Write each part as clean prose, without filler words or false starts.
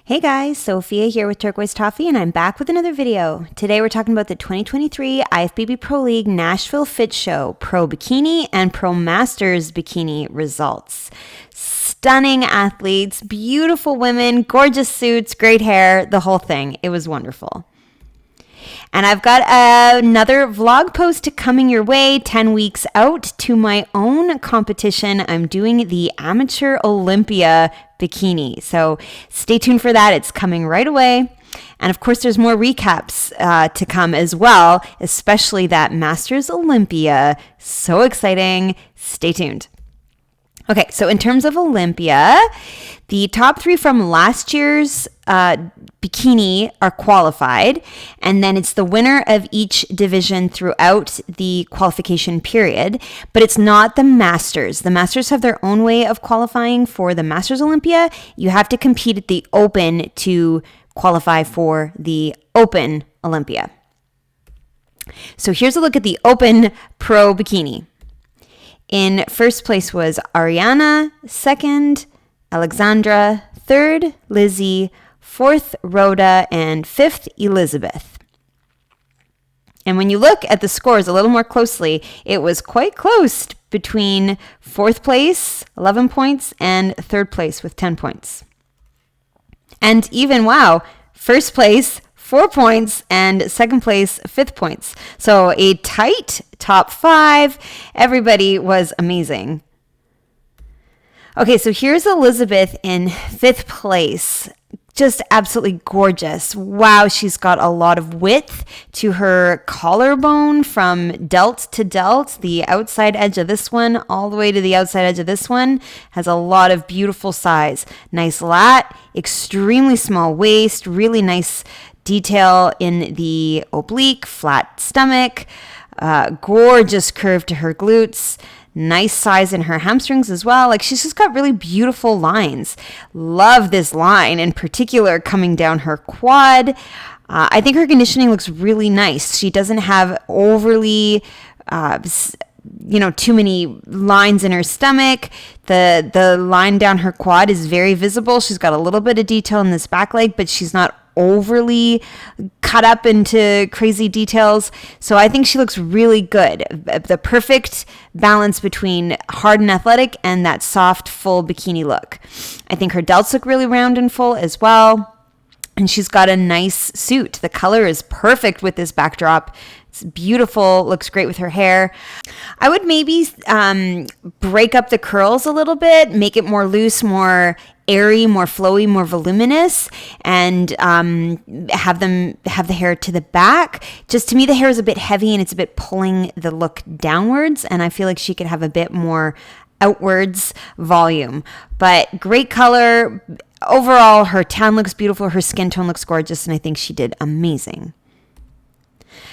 Hey guys, Sophia here with Turquoise Toffee, and I'm back with another video. Today we're talking about the 2023 IFBB Pro League Nashville Fit Show Pro Bikini and Pro Masters Bikini results. Stunning athletes, beautiful women, gorgeous suits, great hair, the whole thing. It was wonderful. And I've got another vlog post coming your way 10 weeks out to my own competition. I'm doing the Amateur Olympia Bikini. So stay tuned for that. It's coming right away. And of course, there's more recaps to come as well, especially that Masters Olympia. So exciting. Stay tuned. Okay, so in terms of Olympia, the top three from last year's bikini are qualified, and then it's the winner of each division throughout the qualification period, but it's not the Masters. The Masters have their own way of qualifying for the Masters Olympia. You have to compete at the Open to qualify for the Open Olympia. So here's a look at the Open Pro Bikini. In first place was Ariana, second, Alexandra, third, Lizzie, fourth, Rhoda, and fifth, Elizabeth. And when you look at the scores a little more closely, it was quite close between fourth place, 11 points, and third place with 10 points. And even, wow, first place, 4 points, and second place, 5 points. So a tight top five. Everybody was amazing. Okay, so here's Elizabeth in 5th place. Just absolutely gorgeous. Wow, she's got a lot of width to her collarbone from delt to delt. The outside edge of this one all the way to the outside edge of this one has a lot of beautiful size. Nice lat, extremely small waist, really nice detail in the oblique, flat stomach, gorgeous curve to her glutes, nice size in her hamstrings as well. Like, she's just got really beautiful lines. Love this line in particular coming down her quad. I think her conditioning looks really nice. She doesn't have overly too many lines in her stomach. The line down her quad is very visible. She's got a little bit of detail in this back leg, but she's not overly cut up into crazy details. So I think she looks really good. The perfect balance between hard and athletic and that soft, full bikini look. I think her delts look really round and full as well. And she's got a nice suit. The color is perfect with this backdrop. It's beautiful, looks great with her hair. I would maybe break up the curls a little bit, make it more loose, more airy, more flowy, more voluminous, and have the hair to the back. Just to me, the hair is a bit heavy and it's a bit pulling the look downwards, and I feel like she could have a bit more outwards volume. But great color. Overall, her tan looks beautiful, her skin tone looks gorgeous, and I think she did amazing.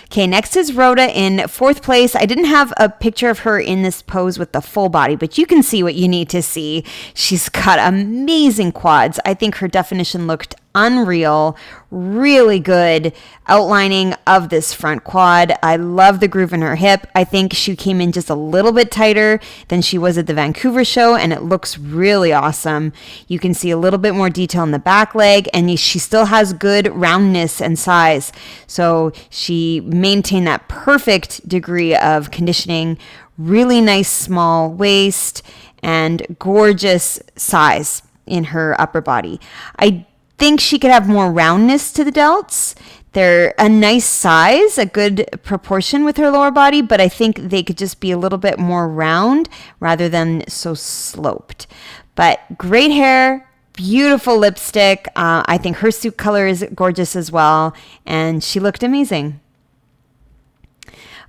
Okay, next is Rhoda in 4th place. I didn't have a picture of her in this pose with the full body, but you can see what you need to see. She's got amazing quads. I think her definition looked unreal. Really good outlining of this front quad. I love the groove in her hip. I think she came in just a little bit tighter than she was at the Vancouver show, and it looks really awesome. You can see a little bit more detail in the back leg, and she still has good roundness and size. So she maintained that perfect degree of conditioning. Really nice small waist and gorgeous size in her upper body. I think she could have more roundness to the delts. They're a nice size, a good proportion with her lower body, but I think they could just be a little bit more round rather than so sloped. But great hair, beautiful lipstick. I think her suit color is gorgeous as well, and she looked amazing.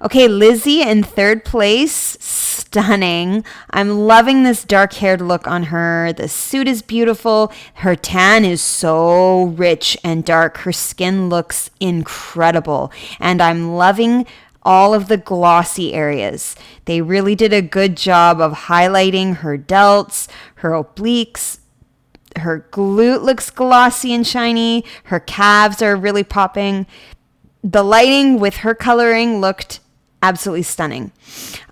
Okay, Lizzie in 3rd place, stunning. I'm loving this dark-haired look on her. The suit is beautiful. Her tan is so rich and dark. Her skin looks incredible. And I'm loving all of the glossy areas. They really did a good job of highlighting her delts, her obliques. Her glute looks glossy and shiny. Her calves are really popping. The lighting with her coloring looked Absolutely stunning.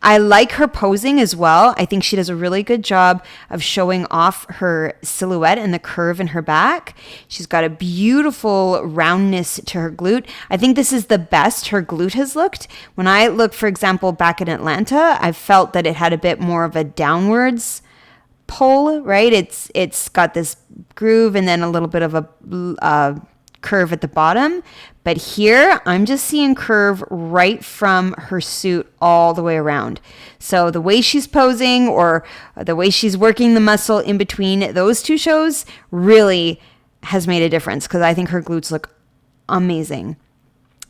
I like her posing as well. I think she does a really good job of showing off her silhouette and the curve in her back. She's got a beautiful roundness to her glute. I think this is the best her glute has looked. When I look, for example, back in Atlanta, I felt that it had a bit more of a downwards pull, right? It's got this groove and then a little bit of a curve at the bottom. But here, I'm just seeing curve right from her suit all the way around. So the way she's posing or the way she's working the muscle in between those two shows really has made a difference because I think her glutes look amazing.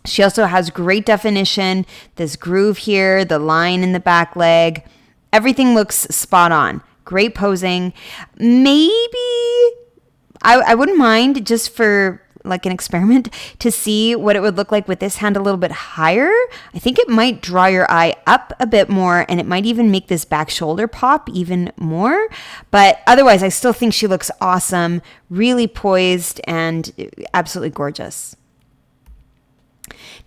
She also has great definition, this groove here, the line in the back leg. Everything looks spot on. Great posing. Maybe I wouldn't mind just for like an experiment to see what it would look like with this hand a little bit higher. I think it might draw your eye up a bit more and it might even make this back shoulder pop even more. But otherwise, I still think she looks awesome, really poised and absolutely gorgeous.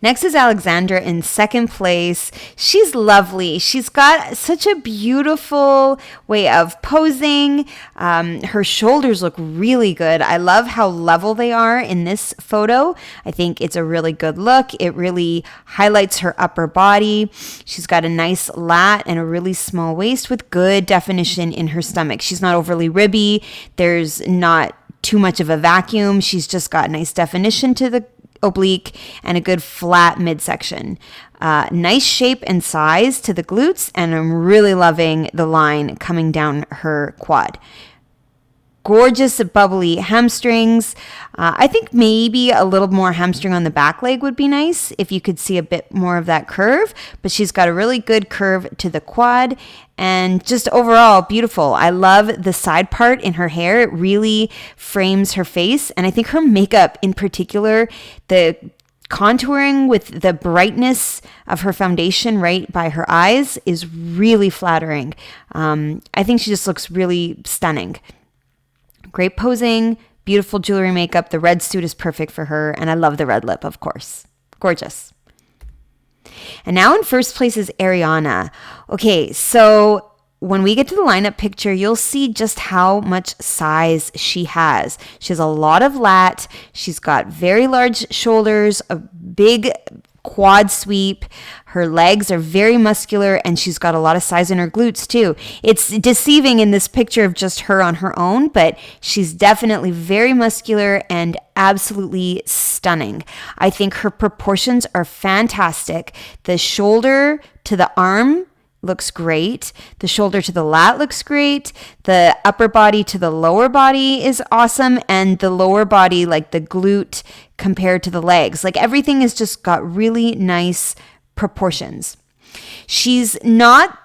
Next is Alexandra in second place. She's lovely. She's got such a beautiful way of posing. Her shoulders look really good. I love how level they are in this photo. I think it's a really good look. It really highlights her upper body. She's got a nice lat and a really small waist with good definition in her stomach. She's not overly ribby. There's not too much of a vacuum. She's just got nice definition to the oblique and a good flat midsection. Nice shape and size to the glutes, and I'm really loving the line coming down her quad. Gorgeous bubbly hamstrings. I think maybe a little more hamstring on the back leg would be nice if you could see a bit more of that curve, but she's got a really good curve to the quad and just overall beautiful. I love the side part in her hair. It really frames her face, and I think her makeup in particular, the contouring with the brightness of her foundation right by her eyes is really flattering. I think she just looks really stunning. Great posing, beautiful jewelry makeup. The red suit is perfect for her. And I love the red lip, of course. Gorgeous. And now in first place is Ariana. Okay, so when we get to the lineup picture, you'll see just how much size she has. She has a lot of lat. She's got very large shoulders, a big quad sweep. Her legs are very muscular and she's got a lot of size in her glutes too. It's deceiving in this picture of just her on her own, but she's definitely very muscular and absolutely stunning. I think her proportions are fantastic. The shoulder to the arm looks great. The shoulder to the lat looks great. The upper body to the lower body is awesome. And the lower body, like the glute compared to the legs, like everything has just got really nice proportions. She's not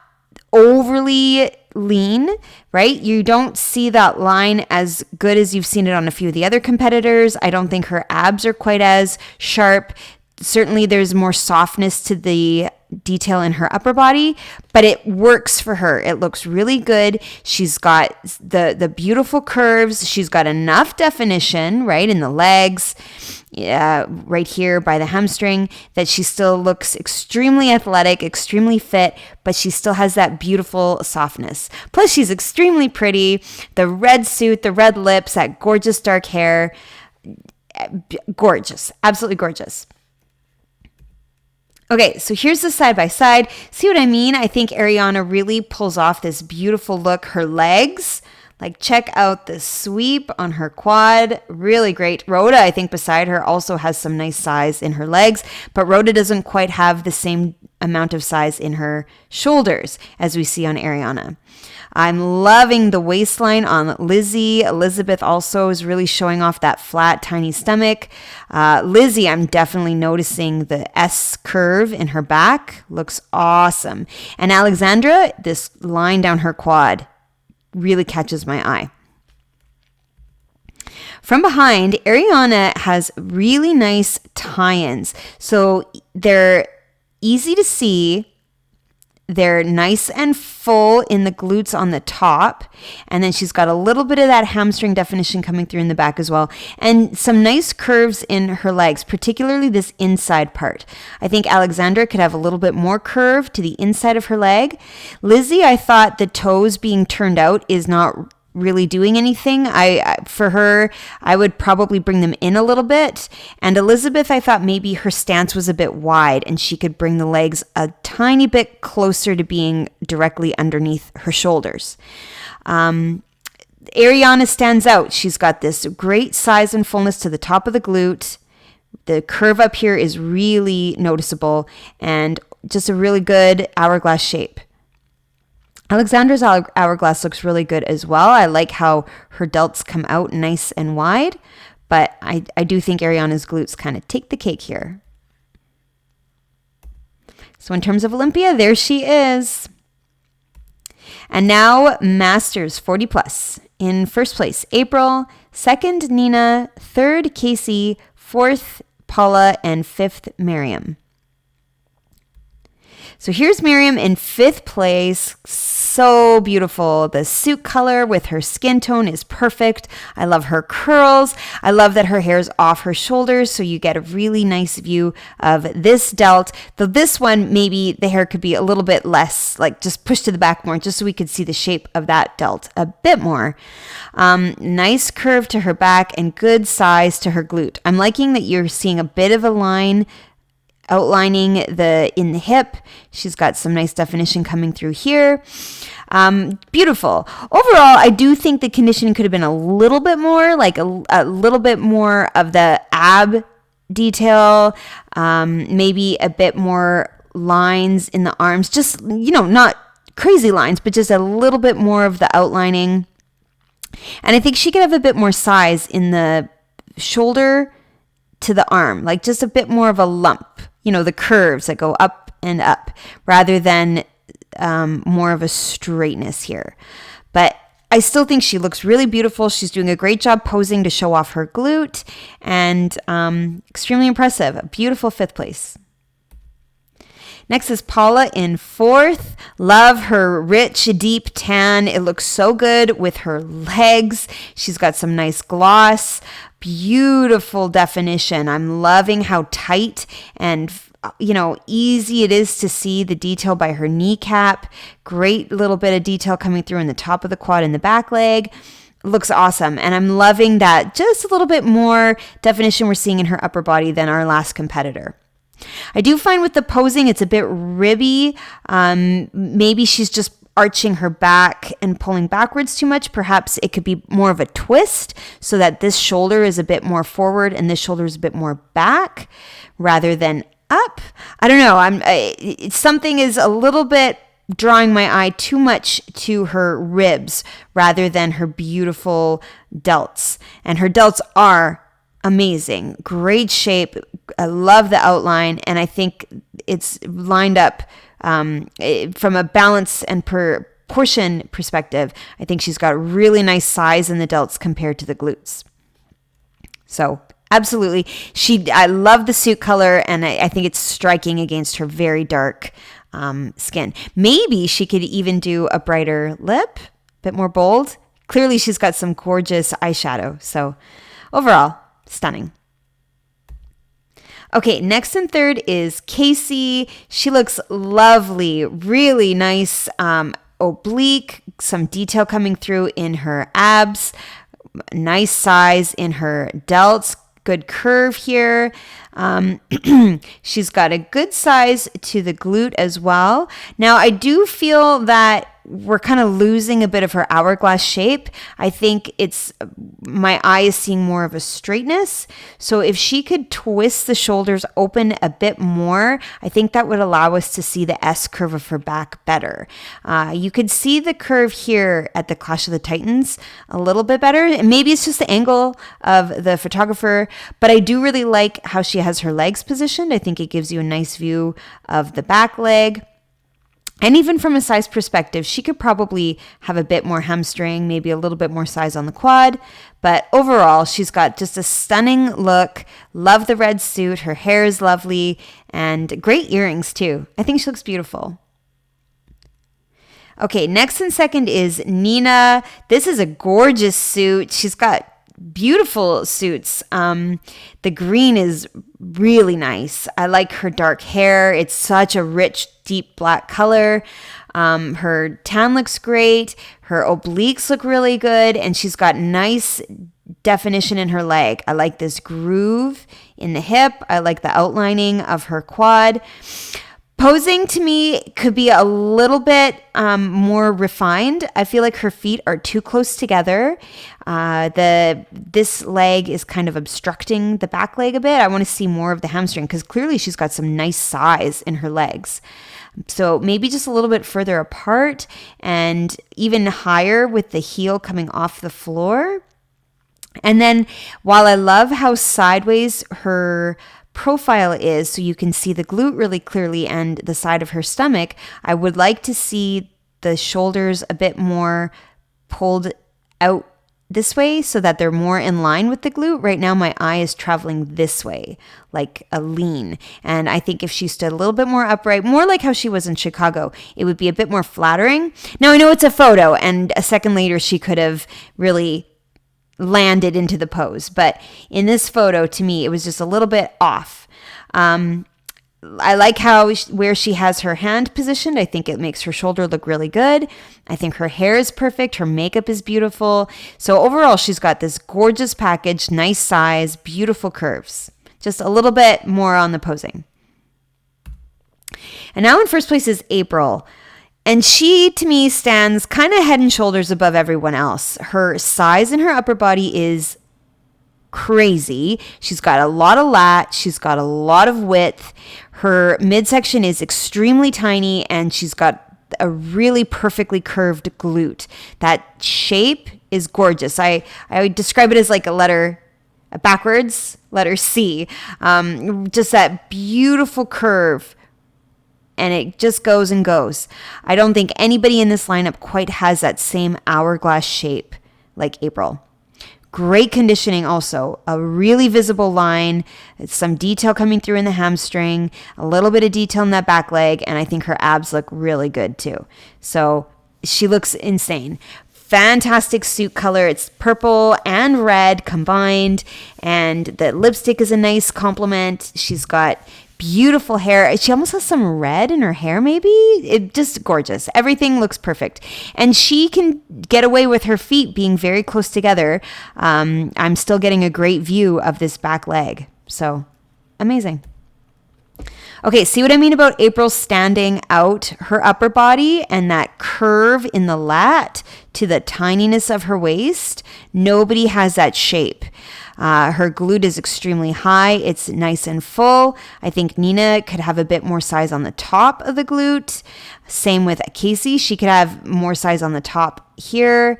overly lean, right? You don't see that line as good as you've seen it on a few of the other competitors. I don't think her abs are quite as sharp. Certainly there's more softness to the detail in her upper body, but it works for her. It looks really good. She's got the beautiful curves. She's got enough definition, right, in the legs, right here by the hamstring, that she still looks extremely athletic, extremely fit, but she still has that beautiful softness. Plus, she's extremely pretty. The red suit, the red lips, that gorgeous dark hair, gorgeous, absolutely gorgeous. Okay, so here's the side by side. See what I mean? I think Ariana really pulls off this beautiful look. Her legs, like check out the sweep on her quad. Really great. Rhoda, I think beside her, also has some nice size in her legs, but Rhoda doesn't quite have the same amount of size in her shoulders as we see on Ariana. I'm loving the waistline on Lizzie. Elizabeth also is really showing off that flat, tiny stomach. Lizzie, I'm definitely noticing the S curve in her back. Looks awesome. And Alexandra, this line down her quad really catches my eye. From behind, Ariana has really nice tie-ins. So they're easy to see. They're nice and full in the glutes on the top. And then she's got a little bit of that hamstring definition coming through in the back as well. And some nice curves in her legs, particularly this inside part. I think Alexandra could have a little bit more curve to the inside of her leg. Lizzie, I thought the toes being turned out is not really doing anything. For her, I would probably bring them in a little bit. And Elizabeth, I thought maybe her stance was a bit wide and she could bring the legs a tiny bit closer to being directly underneath her shoulders. Ariana stands out. She's got this great size and fullness to the top of the glute. The curve up here is really noticeable and just a really good hourglass shape. Alexandra's hourglass looks really good as well. I like how her delts come out nice and wide, but I do think Ariana's glutes kind of take the cake here. So in terms of Olympia, there she is. And now Masters 40 plus. In first place, April. Second, Nina. Third, Casey. Fourth, Paula. And fifth, Miriam. So here's Miriam in fifth place. So beautiful. The suit color with her skin tone is perfect. I love her curls. I love that her hair is off her shoulders, so you get a really nice view of this delt. Though this one, maybe the hair could be a little bit less, like just pushed to the back more, just so we could see the shape of that delt a bit more. Nice curve to her back and good size to her glute. I'm liking that you're seeing a bit of a line outlining in the hip. She's got some nice definition coming through here. Beautiful. Overall, I do think the conditioning could have been a little bit more, like a little bit more of the ab detail, maybe a bit more lines in the arms, just, not crazy lines, but just a little bit more of the outlining. And I think she could have a bit more size in the shoulder to the arm, like just a bit more of a lump, the curves that go up and up rather than more of a straightness here. But I still think she looks really beautiful. She's doing a great job posing to show off her glute and extremely impressive. A beautiful fifth place. Next is Paula in fourth. Love her rich, deep tan. It looks so good with her legs. She's got some nice gloss. Beautiful definition. I'm loving how tight and easy it is to see the detail by her kneecap. Great little bit of detail coming through in the top of the quad and the back leg. Looks awesome. And I'm loving that just a little bit more definition we're seeing in her upper body than our last competitor. I do find with the posing, it's a bit ribby. Maybe she's just arching her back and pulling backwards too much. Perhaps it could be more of a twist so that this shoulder is a bit more forward and this shoulder is a bit more back rather than up. I don't know. Something is a little bit drawing my eye too much to her ribs rather than her beautiful delts. And her delts are amazing. Great shape. I love the outline. And I think it's lined up from a balance and proportion perspective. I think she's got really nice size in the delts compared to the glutes. So absolutely. I love the suit color, and I think it's striking against her very dark skin. Maybe she could even do a brighter lip, a bit more bold. Clearly, she's got some gorgeous eyeshadow. So overall, stunning. Okay, next and third is Casey. She looks lovely, really nice, oblique, some detail coming through in her abs, nice size in her delts, good curve here. She's got a good size to the glute as well. Now, I do feel that we're kind of losing a bit of her hourglass shape. I think my eye is seeing more of a straightness. So if she could twist the shoulders open a bit more, I think that would allow us to see the S curve of her back better. You could see the curve here at the Clash of the Titans a little bit better. And maybe it's just the angle of the photographer, but I do really like how she has her legs positioned. I think it gives you a nice view of the back leg. And even from a size perspective, she could probably have a bit more hamstring, maybe a little bit more size on the quad. But overall, she's got just a stunning look. Love the red suit. Her hair is lovely and great earrings too. I think she looks beautiful. Okay, next and second is Nina. This is a gorgeous suit. She's got beautiful suits. The green is really nice. I like her dark hair. It's such a rich, deep black color. Her tan looks great. Her obliques look really good. And she's got nice definition in her leg. I like this groove in the hip. I like the outlining of her quad. Posing to me could be a little bit more refined. I feel like her feet are too close together. This leg is kind of obstructing the back leg a bit. I want to see more of the hamstring because clearly she's got some nice size in her legs. So maybe just a little bit further apart and even higher with the heel coming off the floor. And then while I love how sideways her profile is, so you can see the glute really clearly and the side of her stomach, I would like to see the shoulders a bit more pulled out this way so that they're more in line with the glute. Right now my eye is traveling this way, like a lean. And I think if she stood a little bit more upright, more like how she was in Chicago, it would be a bit more flattering. Now I know it's a photo and a second later she could have really landed into the pose. But in this photo, to me, it was just a little bit off. I like where she has her hand positioned. I think it makes her shoulder look really good. I think her hair is perfect. Her makeup is beautiful. So overall, she's got this gorgeous package, nice size, beautiful curves. Just a little bit more on the posing. And now in first place is April. And she, to me, stands kind of head and shoulders above everyone else. Her size in her upper body is crazy. She's got a lot of lat. She's got a lot of width. Her midsection is extremely tiny, and she's got a really perfectly curved glute. That shape is gorgeous. I would describe it as like a backwards letter C. Just that beautiful curve. And it just goes and goes. I don't think anybody in this lineup quite has that same hourglass shape like April. Great conditioning also. A really visible line, some detail coming through in the hamstring, a little bit of detail in that back leg, and I think her abs look really good too. So she looks insane. Fantastic suit color. It's purple and red combined, and the lipstick is a nice complement. She's got beautiful hair. She almost has some red in her hair, maybe. It just gorgeous. Everything looks perfect. And she can get away with her feet being very close together. I'm still getting a great view of this back leg. So amazing. Okay, see what I mean about April standing out her upper body and that curve in the lat to the tininess of her waist? Nobody has that shape. Her glute is extremely high. It's nice and full. I think Nina could have a bit more size on the top of the glute. Same with Casey. She could have more size on the top here.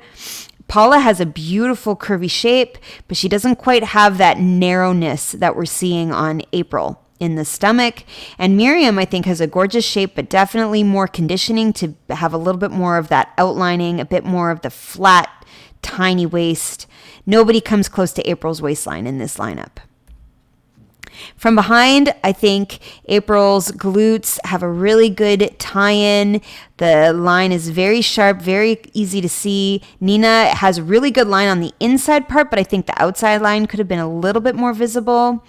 Paula has a beautiful curvy shape, but she doesn't quite have that narrowness that we're seeing on April in the stomach. And Miriam, I think, has a gorgeous shape, but definitely more conditioning to have a little bit more of that outlining, a bit more of the flat, tiny waist. Nobody comes close to April's waistline in this lineup. From behind, I think April's glutes have a really good tie-in. The line is very sharp, very easy to see. Nina has a really good line on the inside part, but I think the outside line could have been a little bit more visible.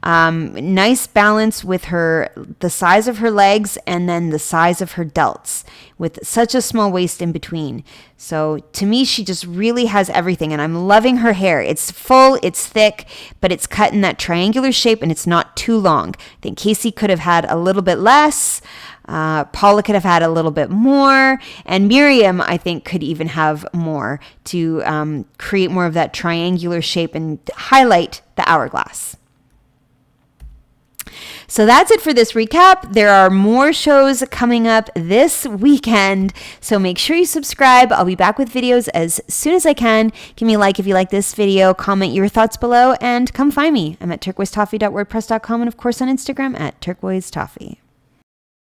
Nice balance with the size of her legs and then the size of her delts with such a small waist in between. So to me, she just really has everything, and I'm loving her hair. It's full, it's thick, but it's cut in that triangular shape and it's not too long. I think Casey could have had a little bit less. Paula could have had a little bit more, and Miriam, I think, could even have more to create more of that triangular shape and highlight the hourglass. So that's it for this recap. There are more shows coming up this weekend, so make sure you subscribe. I'll be back with videos as soon as I can. Give me a like if you like this video, comment your thoughts below, and come find me. I'm at turquoisetoffee.wordpress.com and of course on Instagram at turquoisetoffee.